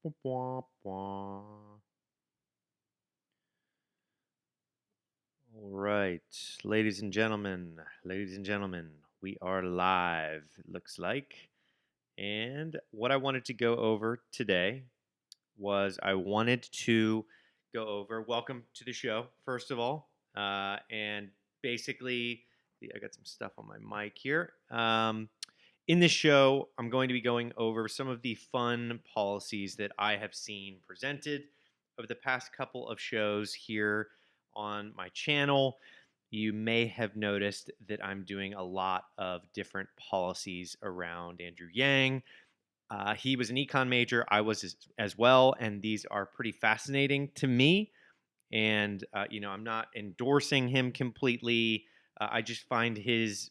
All right, ladies and gentlemen, we are live, it looks like. And what I wanted to go over today was I wanted to go over welcome to the show, first of all. And basically, I got some stuff on my mic here. In this show, I'm going to be going over some of the fun policies that I have seen presented over the past couple of shows here on my channel. You may have noticed that I'm doing a lot of different policies around Andrew Yang. He was an econ major, I was as well, and these are pretty fascinating to me. And I'm not endorsing him completely. I just find his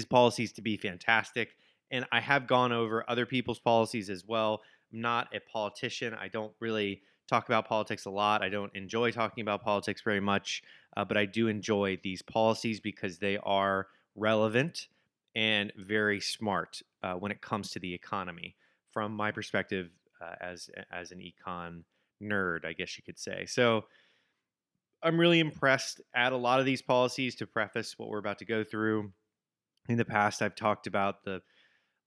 policies to be fantastic. And I have gone over other people's policies as well. I'm not a politician. I don't really talk about politics a lot. I don't enjoy talking about politics very much, but I do enjoy these policies because they are relevant and very smart when it comes to the economy. From my perspective, as an econ nerd, I guess you could say. So I'm really impressed at a lot of these policies. To preface what we're about to go through, in the past, I've talked about the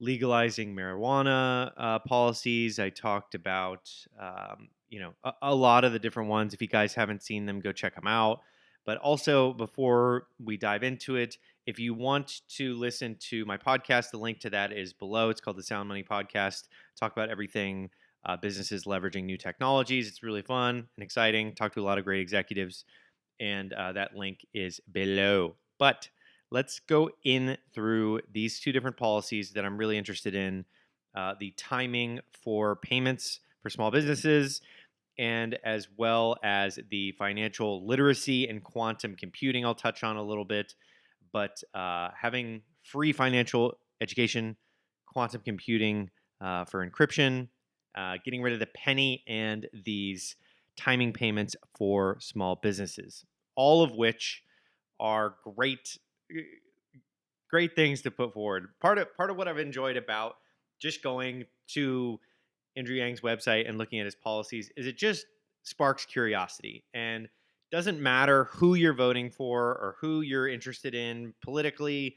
legalizing marijuana policies. I talked about, a lot of the different ones. If you guys haven't seen them, go check them out. But also, before we dive into it, if you want to listen to my podcast, the link to that is below. It's called the Sound Money Podcast. Talk about everything businesses leveraging new technologies. It's really fun and exciting. Talk to a lot of great executives, and that link is below. But let's go in through these two different policies that I'm really interested in, the timing for payments for small businesses, and as well as the financial literacy and quantum computing. I'll touch on a little bit, but having free financial education, quantum computing for encryption, getting rid of the penny, and these timing payments for small businesses, all of which are great things to put forward. Part of what I've enjoyed about just going to Andrew Yang's website and looking at his policies is it just sparks curiosity, and doesn't matter who you're voting for or who you're interested in politically,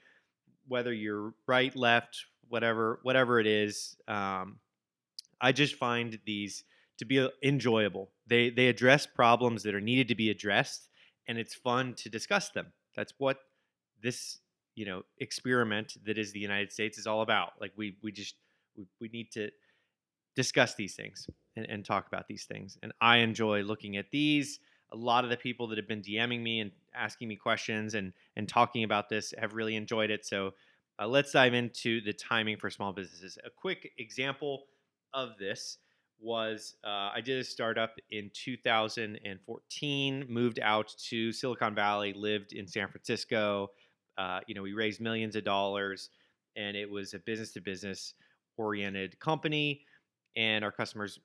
whether you're right, left, whatever it is. I just find these to be enjoyable. They address problems that are needed to be addressed, and it's fun to discuss them. That's what this experiment that is the United States is all about. Like we need to discuss these things and talk about these things. And I enjoy looking at these. A lot of the people that have been DMing me and asking me questions and talking about this have really enjoyed it. So let's dive into the timing for small businesses. A quick example of this was I did a startup in 2014, moved out to Silicon Valley, lived in San Francisco. We raised millions of dollars, and it was a business to business oriented company. And our customers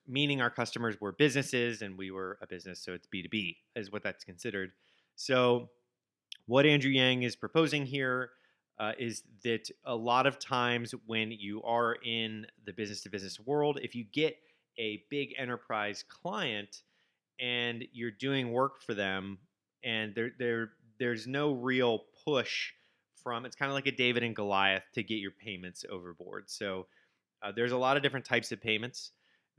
were businesses, and we were a business, so it's B2B is what that's considered. So what Andrew Yang is proposing here is that a lot of times when you are in the business to business world, if you get a big enterprise client and you're doing work for them, and there's no real push from, it's kind of like a David and Goliath to get your payments overboard. So there's a lot of different types of payments.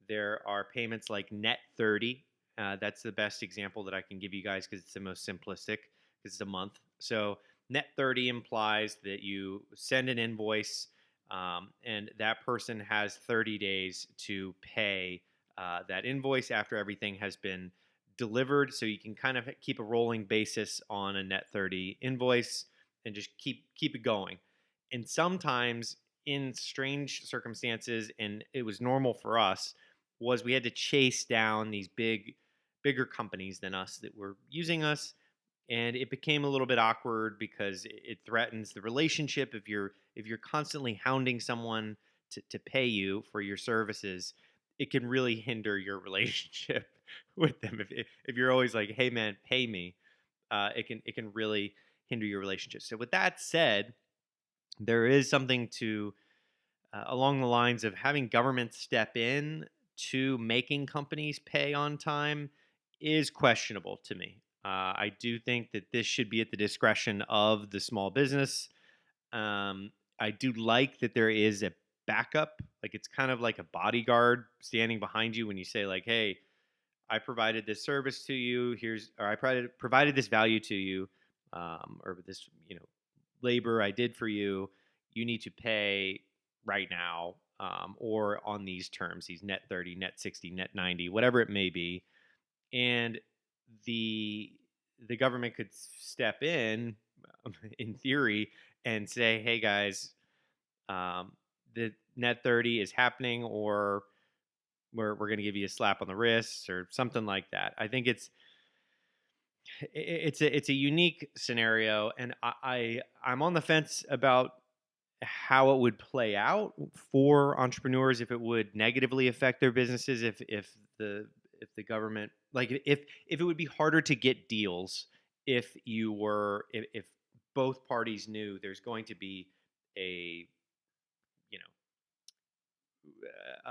There are payments like net 30. That's the best example that I can give you guys because it's the most simplistic, because it's a month. So net 30 implies that you send an invoice, and that person has 30 days to pay that invoice after everything has been delivered. So you can kind of keep a rolling basis on a net 30 invoice and just keep it going. And sometimes, in strange circumstances, and it was normal for us, was we had to chase down these bigger companies than us that were using us, and it became a little bit awkward because it threatens the relationship. If you're constantly hounding someone to pay you for your services, it can really hinder your relationship with them. If you're always like, hey man, pay me, it can really hinder your relationship. So with that said, there is something to along the lines of having government step in to making companies pay on time is questionable to me. I do think that this should be at the discretion of the small business. I do like that there is a backup. Like it's kind of like a bodyguard standing behind you when you say, like, hey, I provided this service to you. Or I provided this value to you, or this, labor I did for you. You need to pay right now, or on these terms, these net 30, net 60, net 90, whatever it may be. And the the government could step in theory, and say, hey guys, um, the net 30 is happening, or we're going to give you a slap on the wrist or something like that. I think it's a unique scenario, and I'm on the fence about how it would play out for entrepreneurs, if it would negatively affect their businesses, if the government, like, if it would be harder to get deals if both parties knew there's going to be a you know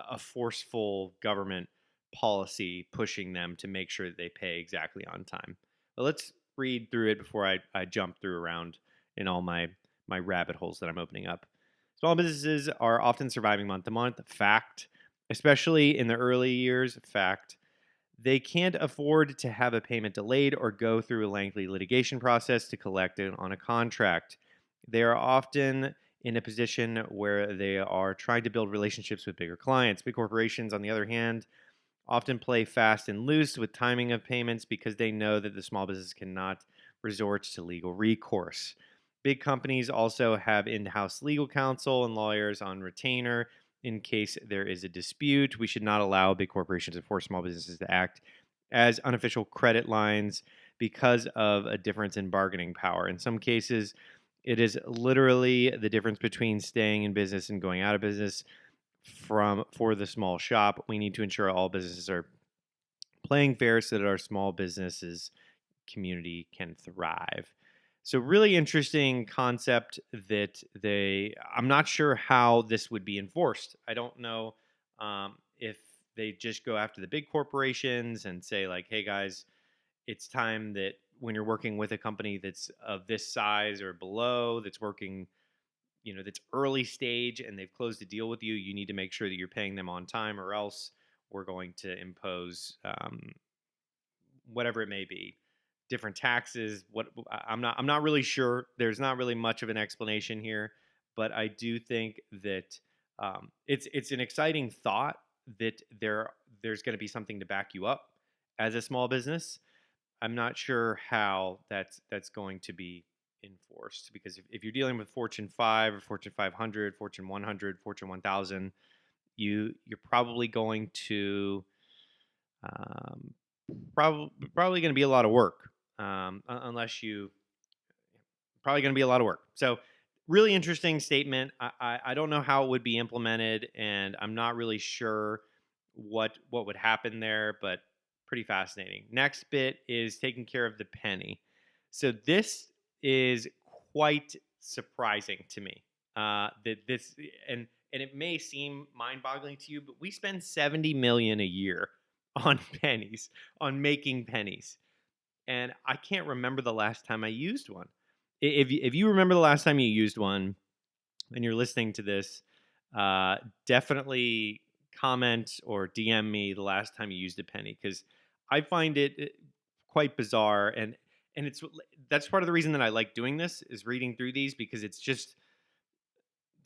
a forceful government policy pushing them to make sure that they pay exactly on time. But let's read through it before I jump through around in all my rabbit holes that I'm opening up. Small businesses are often surviving month to month. Fact. Especially in the early years. Fact. They can't afford to have a payment delayed or go through a lengthy litigation process to collect it on a contract. They are often in a position where they are trying to build relationships with bigger clients. Big corporations, on the other hand, often play fast and loose with timing of payments because they know that the small business cannot resort to legal recourse. Big companies also have in house legal counsel and lawyers on retainer in case there is a dispute. We should not allow big corporations to force small businesses to act as unofficial credit lines because of a difference in bargaining power. In some cases, it is literally the difference between staying in business and going out of business. For the small shop, we need to ensure all businesses are playing fair so that our small businesses community can thrive. So really interesting concept that I'm not sure how this would be enforced. I don't know if they just go after the big corporations and say, like, hey guys, it's time that when you're working with a company that's of this size or below, that's working, that's early stage and they've closed a deal with you, you need to make sure that you're paying them on time, or else we're going to impose whatever it may be, different taxes. I'm not really sure. There's not really much of an explanation here, but I do think that it's an exciting thought that there's going to be something to back you up as a small business. I'm not sure how that's going to be enforced, because if you're dealing with Fortune 5 or Fortune 500, Fortune 100, Fortune 1000, you're probably going to um, probably going to be a lot of work, unless you probably going to be a lot of work. So really interesting statement. I don't know how it would be implemented, and I'm not really sure what would happen there, but pretty fascinating. Next bit is taking care of the penny. So this is quite surprising to me. That this and it may seem mind-boggling to you, but we spend 70 million a year on pennies, on making pennies, and I can't remember the last time I used one. If you remember the last time you used one and you're listening to this, definitely comment or DM me the last time you used a penny, because I find it quite bizarre, and that's part of the reason that I like doing this, is reading through these, because it's just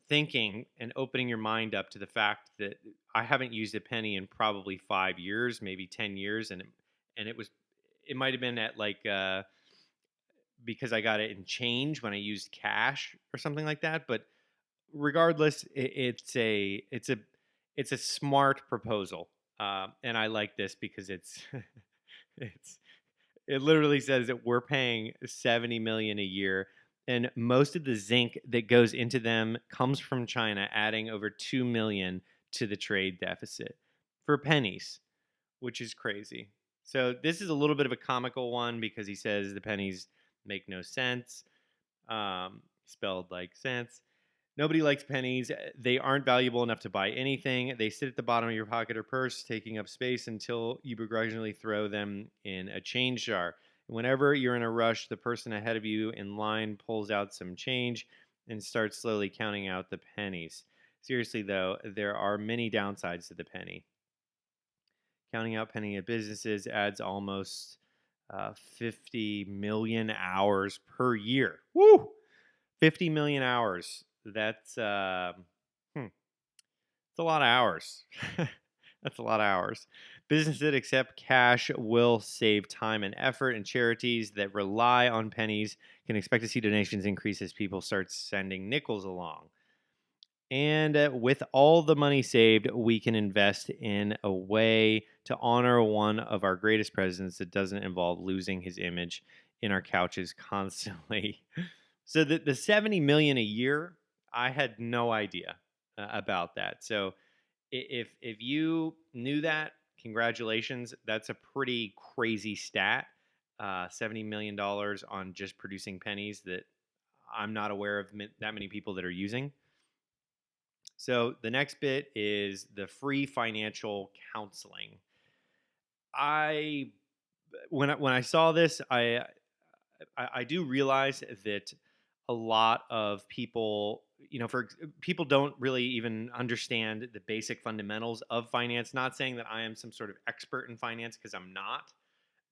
thinking and opening your mind up to the fact that I haven't used a penny in probably 5 years, maybe 10 years, and it might have been at like because I got it in change when I used cash or something like that. But regardless, it's a smart proposal, and I like this because it's it literally says that we're paying 70 million a year, and most of the zinc that goes into them comes from China, adding over 2 million to the trade deficit for pennies, which is crazy. So this is a little bit of a comical one because he says the pennies make no sense, spelled like sense. Nobody likes pennies. They aren't valuable enough to buy anything. They sit at the bottom of your pocket or purse, taking up space until you begrudgingly throw them in a change jar. Whenever you're in a rush, the person ahead of you in line pulls out some change and starts slowly counting out the pennies. Seriously, though, there are many downsides to the penny. Counting out penny at businesses adds almost 50 million hours per year. Woo! 50 million hours. Hmm, that's a lot of hours. That's a lot of hours. Businesses that accept cash will save time and effort, and charities that rely on pennies can expect to see donations increase as people start sending nickels along. And with all the money saved, we can invest in a way to honor one of our greatest presidents that doesn't involve losing his image in our couches constantly. So the 70 million a year, I had no idea about that. So if you knew that, congratulations. That's a pretty crazy stat. $70 million on just producing pennies that I'm not aware of that many people that are using. So the next bit is the free financial counseling. I when I saw this, I do realize that a lot of people, people don't really even understand the basic fundamentals of finance. Not saying that I am some sort of expert in finance, because I'm not,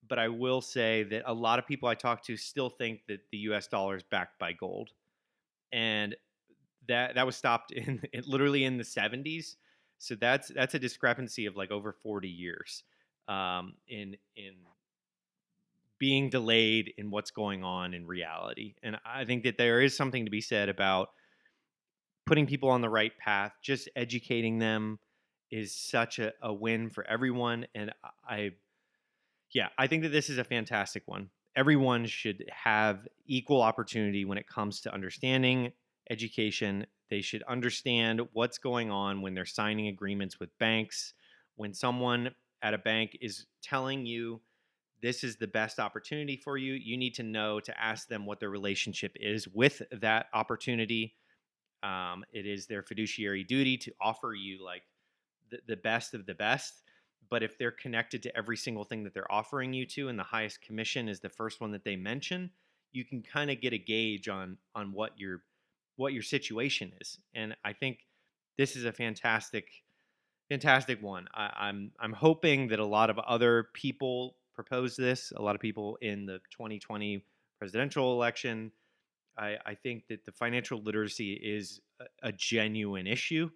but I will say that a lot of people I talk to still think that the U.S. dollar is backed by gold, and that was stopped literally in the 70s. So that's a discrepancy of like over 40 years in being delayed in what's going on in reality. And I think that there is something to be said about putting people on the right path. Just educating them is such a win for everyone. And I think that this is a fantastic one. Everyone should have equal opportunity when it comes to understanding education. They should understand what's going on when they're signing agreements with banks. When someone at a bank is telling you this is the best opportunity for you, you need to know to ask them what their relationship is with that opportunity. It is their fiduciary duty to offer you like the best of the best. But if they're connected to every single thing that they're offering you to, and the highest commission is the first one that they mention, you can kind of get a gauge on what your situation is. And I think this is a fantastic one. I'm hoping that a lot of other people propose this. A lot of people in the 2020 presidential election. I think that the financial literacy is a genuine issue.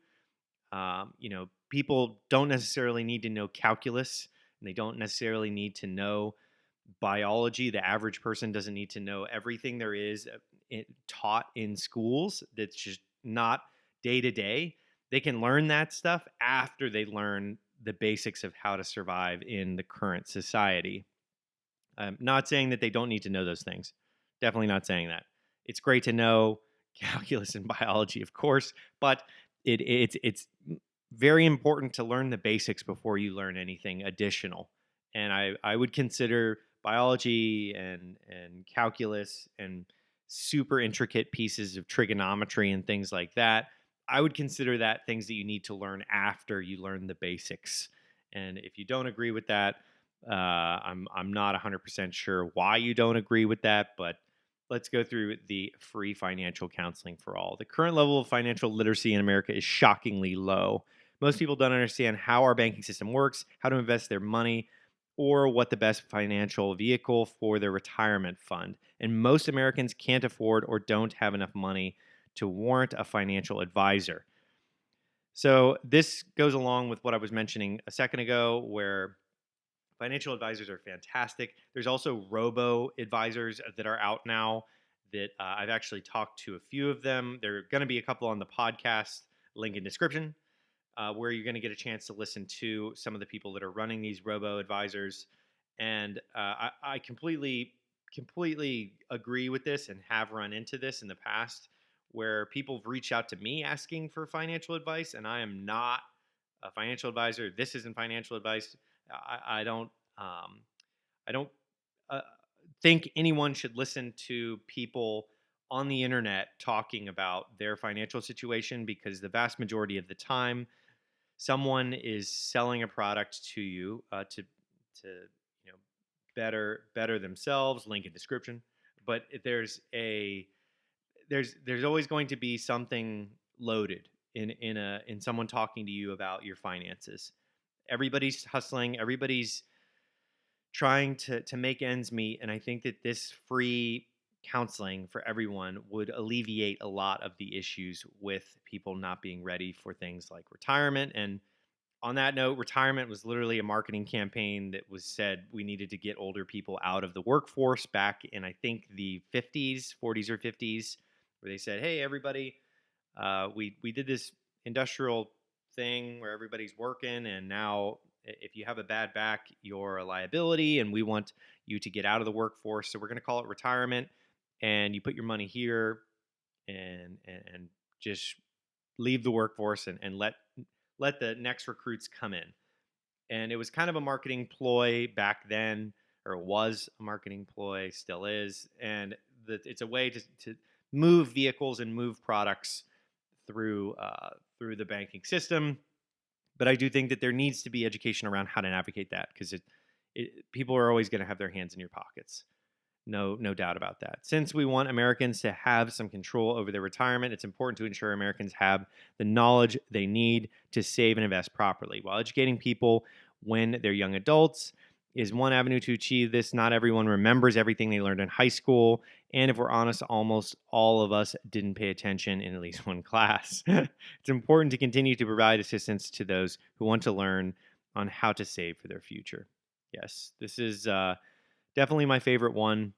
People don't necessarily need to know calculus, and they don't necessarily need to know biology. The average person doesn't need to know everything there is taught in schools. That's just not day to day. They can learn that stuff after they learn the basics of how to survive in the current society. I'm not saying that they don't need to know those things. Definitely not saying that. It's great to know calculus and biology, of course, but it's very important to learn the basics before you learn anything additional. And I would consider biology and calculus and super intricate pieces of trigonometry and things like that. I would consider that things that you need to learn after you learn the basics. And if you don't agree with that, I'm not 100% sure why you don't agree with that, but let's go through the free financial counseling for all. The current level of financial literacy in America is shockingly low. Most people don't understand how our banking system works, how to invest their money, or what the best financial vehicle for their retirement fund. And most Americans can't afford or don't have enough money to warrant a financial advisor. So this goes along with what I was mentioning a second ago, where financial advisors are fantastic. There's also Robo Advisors that are out now that I've actually talked to a few of them. There are going to be a couple on the podcast, link in description, where you're going to get a chance to listen to some of the people that are running these Robo Advisors. And I completely agree with this and have run into this in the past, where people have reached out to me asking for financial advice, and I am not a financial advisor. This isn't financial advice. I don't um, I don't uh, think anyone should listen to people on the internet talking about their financial situation, because the vast majority of the time someone is selling a product to you to you know better themselves. Link in description. But there's always going to be something loaded in someone talking to you about your finances. Everybody's hustling. Everybody's trying to make ends meet, and I think that this free counseling for everyone would alleviate a lot of the issues with people not being ready for things like retirement. And on that note, retirement was literally a marketing campaign that was said we needed to get older people out of the workforce back in, I think, the 50s, 40s or 50s, where they said, "Hey, everybody, we did this industrial thing where everybody's working, and now if you have a bad back, you're a liability, and we want you to get out of the workforce. So we're going to call it retirement, and you put your money here, and just leave the workforce and let the next recruits come in." And it was kind of a marketing ploy back then, or it was a marketing ploy, still is. And it's a way to move vehicles and move products through the banking system. But I do think that there needs to be education around how to navigate that, because people are always going to have their hands in your pockets. No doubt about that. Since we want Americans to have some control over their retirement, it's important to ensure Americans have the knowledge they need to save and invest properly. While educating people when they're young adults is one avenue to achieve this, not everyone remembers everything they learned in high school. And if we're honest, almost all of us didn't pay attention in at least one class. It's important to continue to provide assistance to those who want to learn on how to save for their future. Yes, this is definitely my favorite one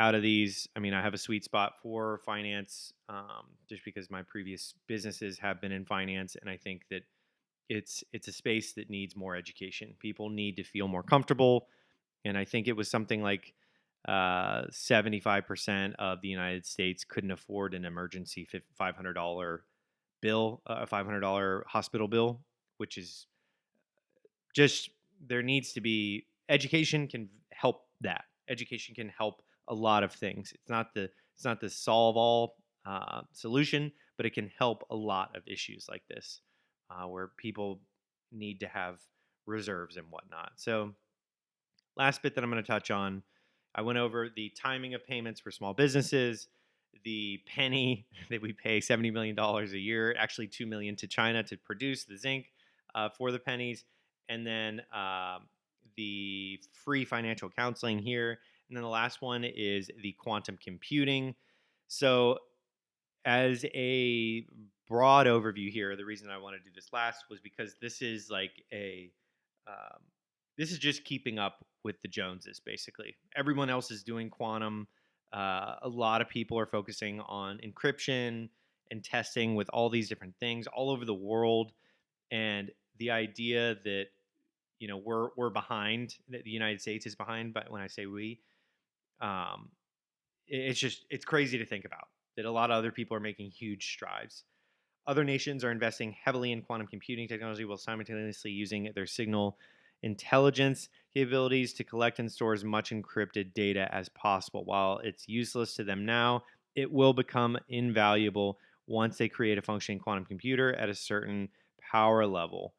out of these. I mean, I have a sweet spot for finance, just because my previous businesses have been in finance, and I think that it's a space that needs more education. People need to feel more comfortable, and I think it was something like 75% of the United States couldn't afford an emergency $500 bill, a $500 hospital bill, which is just, there needs to be education can help that. Education can help a lot of things. It's not the solve all solution, but it can help a lot of issues like this, where people need to have reserves and whatnot. So, last bit that I'm going to touch on, I went over the timing of payments for small businesses, the penny that we pay $70 million a year, actually $2 million to China to produce the zinc for the pennies, and then the free financial counseling here. And then the last one is the quantum computing. So, as a broad overview here, the reason I want to do this last was because um, this is just keeping up with the Joneses. Basically, everyone else is doing quantum. A lot of people are focusing on encryption and testing with all these different things all over the world, and the idea that we're behind, that the United States is behind. But when I say we, um, it's crazy to think about that a lot of other people are making huge strides. Other nations are investing heavily in quantum computing technology while simultaneously using their signal intelligence capabilities to collect and store as much encrypted data as possible. While it's useless to them now, it will become invaluable once they create a functioning quantum computer at a certain power level.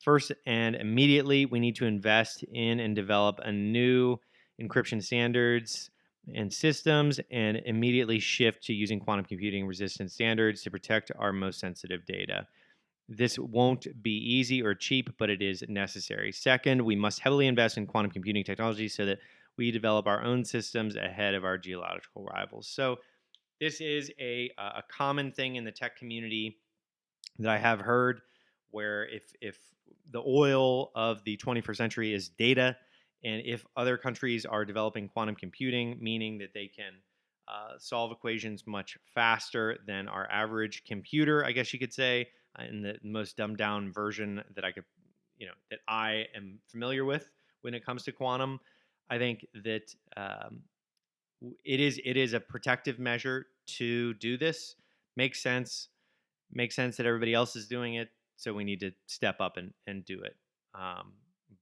First and immediately, we need to invest in and develop a new encryption standards and systems, and immediately shift to using quantum computing resistant standards to protect our most sensitive data. This won't be easy or cheap, but it is necessary. Second, we must heavily invest in quantum computing technology so that we develop our own systems ahead of our geological rivals. So, this is a common thing in the tech community that I have heard, where if the oil of the 21st century is data, and if other countries are developing quantum computing, meaning that they can solve equations much faster than our average computer, I guess you could say, in the most dumbed down version that that I am familiar with when it comes to quantum, I think that it is a protective measure to do this. Makes sense. Makes sense that everybody else is doing it, so we need to step up and do it.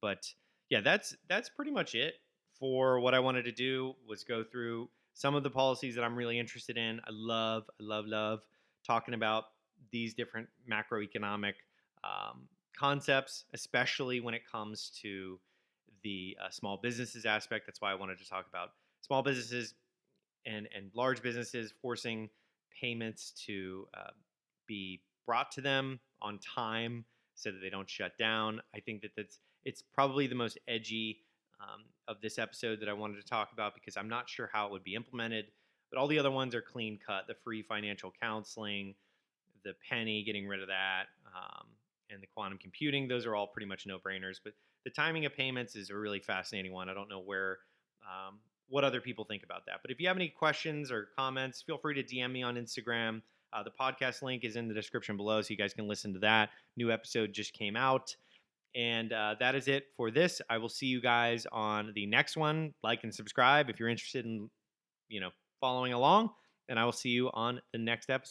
But yeah, that's pretty much it for what I wanted to do, was go through some of the policies that I'm really interested in. I love talking about these different macroeconomic concepts, especially when it comes to the small businesses aspect. That's why I wanted to talk about small businesses and large businesses forcing payments to be brought to them on time so that they don't shut down. I think that it's probably the most edgy of this episode that I wanted to talk about because I'm not sure how it would be implemented. But all the other ones are clean cut. The free financial counseling, the penny, getting rid of that, and the quantum computing. Those are all pretty much no brainers. But the timing of payments is a really fascinating one. I don't know what other people think about that. But if you have any questions or comments, feel free to DM me on Instagram. The podcast link is in the description below, so you guys can listen to that. New episode just came out. And that is it for this. I will see you guys on the next one. Like and subscribe if you're interested in, following along. And I will see you on the next episode.